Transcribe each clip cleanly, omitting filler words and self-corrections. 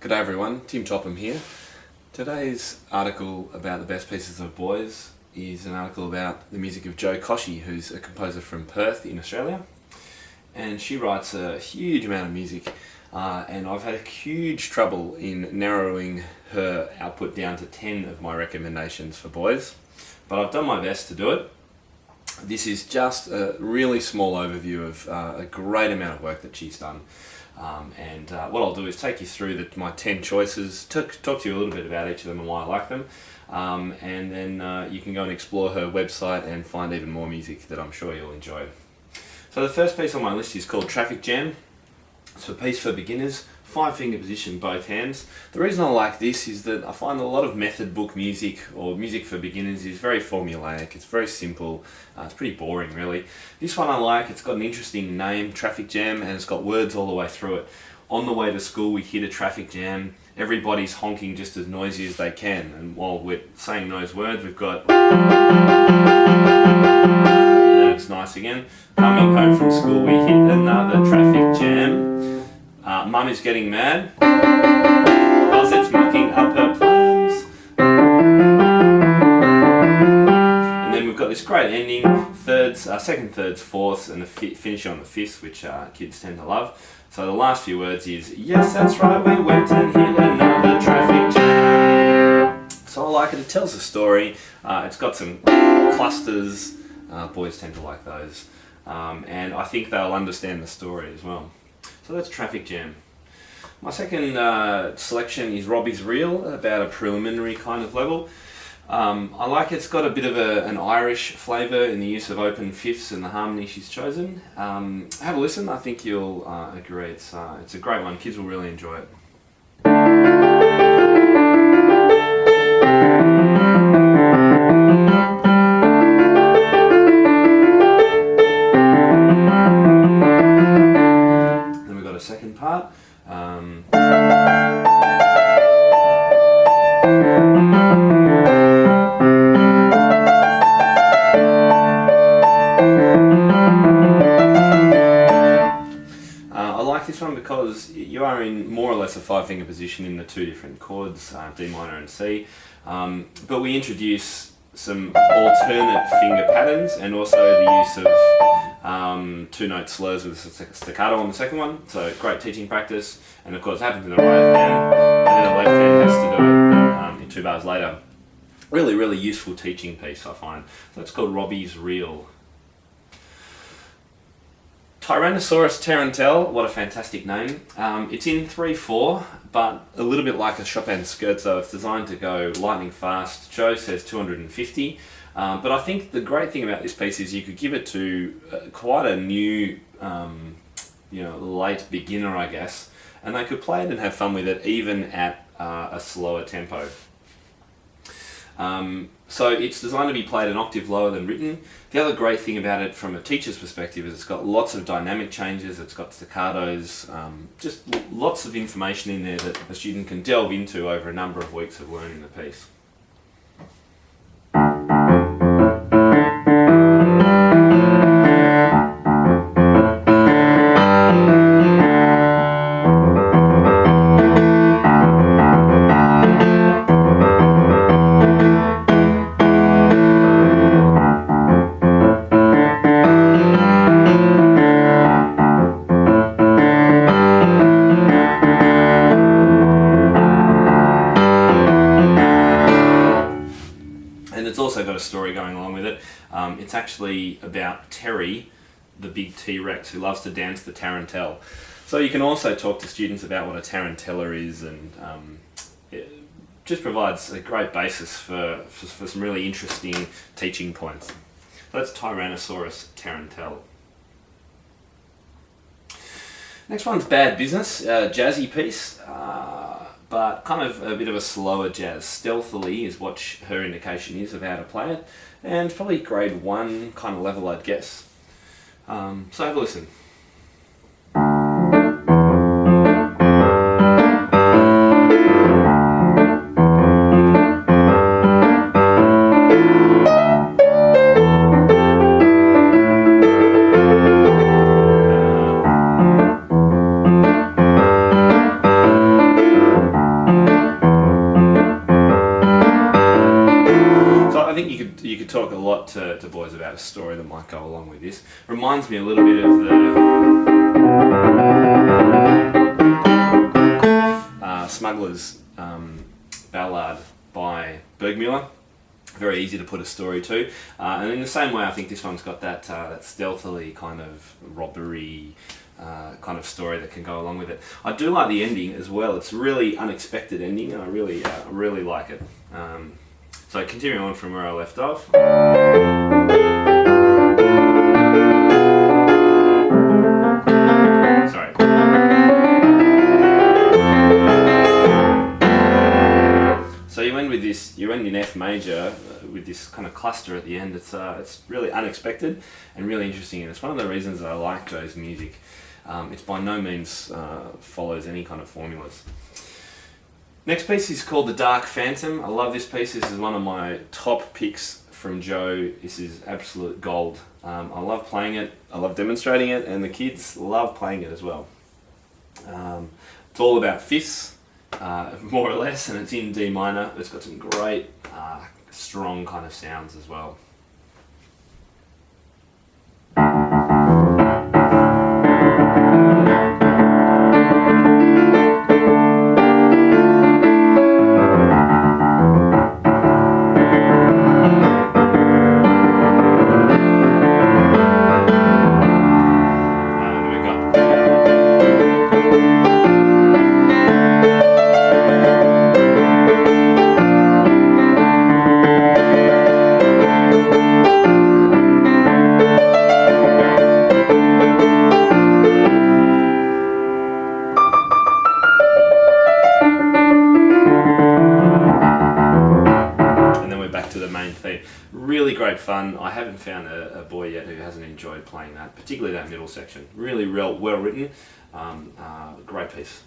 G'day everyone, Tim Topham here. Today's article about the best pieces of boys is an article about the music of Jo Kotchie, who's a composer from Perth in Australia. And she writes a huge amount of music and I've had huge trouble in narrowing her output down to 10 of my recommendations for boys. But I've done my best to do it. This is just a really small overview of a great amount of work that she's done. What I'll do is take you through my 10 choices, talk to you a little bit about each of them and why I like them, and then you can go and explore her website and find even more music that I'm sure you'll enjoy. So the first piece on my list is called Traffic Jam. It's a piece for beginners, 5-finger position, both hands. The reason I like this is that I find a lot of method book music or music for beginners is very formulaic, it's very simple, it's pretty boring really. This one I like, it's got an interesting name, Traffic Jam, and it's got words all the way through it. On the way to school we hit a traffic jam, everybody's honking just as noisy as they can, and while we're saying those words we've got... That's nice again. Coming home from school we hit another traffic jam. Mum is getting mad because it's mucking up her plans. And then we've got this great ending, thirds, second, thirds, fourths, and the finish on the fifths, which kids tend to love. So the last few words is, yes, that's right, we went and hit another traffic jam. So I like it, it tells a story, it's got some clusters, boys tend to like those, and I think they'll understand the story as well. So that's Traffic Jam. My second selection is Robbies Reel, about a preliminary kind of level. I like it's got a bit of an Irish flavour in the use of open fifths and the harmony she's chosen. Have a listen, I think you'll agree. It's a great one, kids will really enjoy it. Second part. I like this one because you are in more or less a 5-finger position in the two different chords, D minor and C, but we introduce some alternate finger patterns and also the use of 2-note slurs with staccato on the second one, so great teaching practice, and of course it happens in the right hand, and then the left hand has to do it in 2 bars later. Really useful teaching piece I find. So it's called Robbies Reel. Tyrannosaurus Tarantell, what a fantastic name. It's in 3/4, but a little bit like a Chopin scherzo, it's designed to go lightning fast. Jo says 250. But I think the great thing about this piece is you could give it to quite a new, late beginner, I guess, and they could play it and have fun with it even at a slower tempo. So it's designed to be played an octave lower than written. The other great thing about it from a teacher's perspective is it's got lots of dynamic changes, it's got staccatos, just lots of information in there that a student can delve into over a number of weeks of learning the piece. It's also got a story going along with it. It's actually about Terry, the big T-Rex who loves to dance the tarantelle. So you can also talk to students about what a tarantella is, and it just provides a great basis for some really interesting teaching points. So that's Tyrannosaurus Tarantell. Next one's Bad Business, jazzy piece. But kind of a bit of a slower jazz. Stealthily is what her indication is of how to play it, and probably grade 1 kind of level I'd guess. So have a listen. talk a lot to boys about a story that might go along with this. Reminds me a little bit of the Smuggler's Ballad by Bergmuller. Very easy to put a story to, and in the same way I think this one's got that stealthily kind of robbery kind of story that can go along with it. I do like the ending as well. It's a really unexpected ending, and I really like it. So continuing on from where I left off. Sorry. So you end with this. You end in F major with this kind of cluster at the end. It's really unexpected and really interesting, and it's one of the reasons that I like Jo's music. It's by no means follows any kind of formulas. Next piece is called The Dark Phantom. I love this piece. This is one of my top picks from Jo. This is absolute gold. I love playing it. I love demonstrating it, and the kids love playing it as well. It's all about fifths, more or less, and it's in D minor. It's got some great, strong kind of sounds as well. Really great fun. I haven't found a boy yet who hasn't enjoyed playing that, particularly that middle section. Really well written, great piece.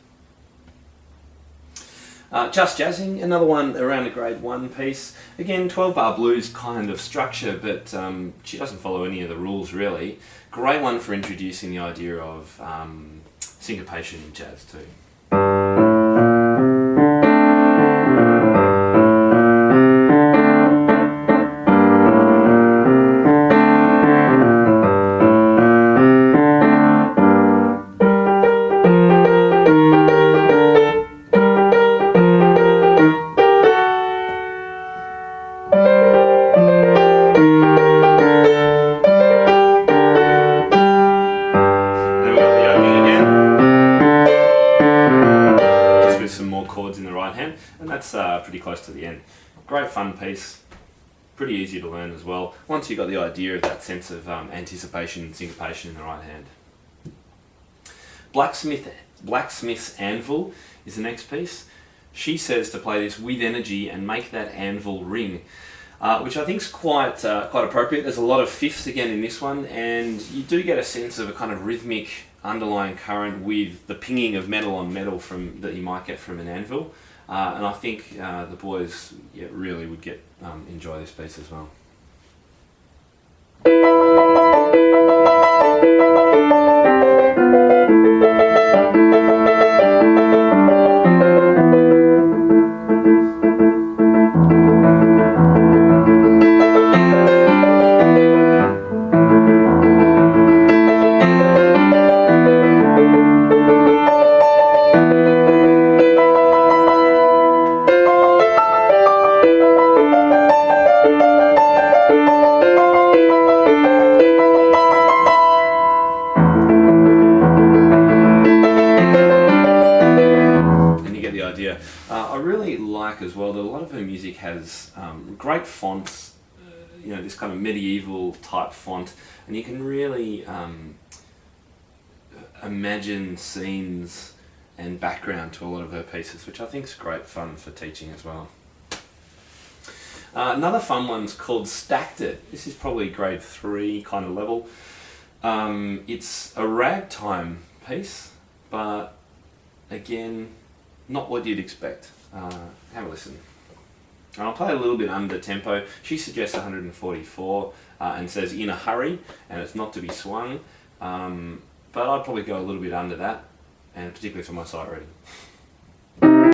Just Jazzing, another one around a grade 1 piece. Again, 12-bar blues kind of structure, but she doesn't follow any of the rules really. Great one for introducing the idea of syncopation in jazz too. Chords in the right hand, and that's pretty close to the end. Great fun piece, pretty easy to learn as well, once you got the idea of that sense of anticipation and syncopation in the right hand. Blacksmith's Anvil is the next piece. She says to play this with energy and make that anvil ring, which I think is quite appropriate. There's a lot of fifths again in this one, and you do get a sense of a kind of rhythmic underlying current with the pinging of metal on metal that you might get from an anvil, and I think the boys really would enjoy this piece as well. I really like as well that a lot of her music has great fonts, this kind of medieval type font, and you can really imagine scenes and background to a lot of her pieces, which I think is great fun for teaching as well. Another fun one's called Stacked It. This is probably grade 3 kind of level. It's a ragtime piece, but again, not what you'd expect. Have a listen. And I'll play a little bit under tempo. She suggests 144 and says in a hurry, and it's not to be swung, but I'd probably go a little bit under that, and particularly for my sight reading.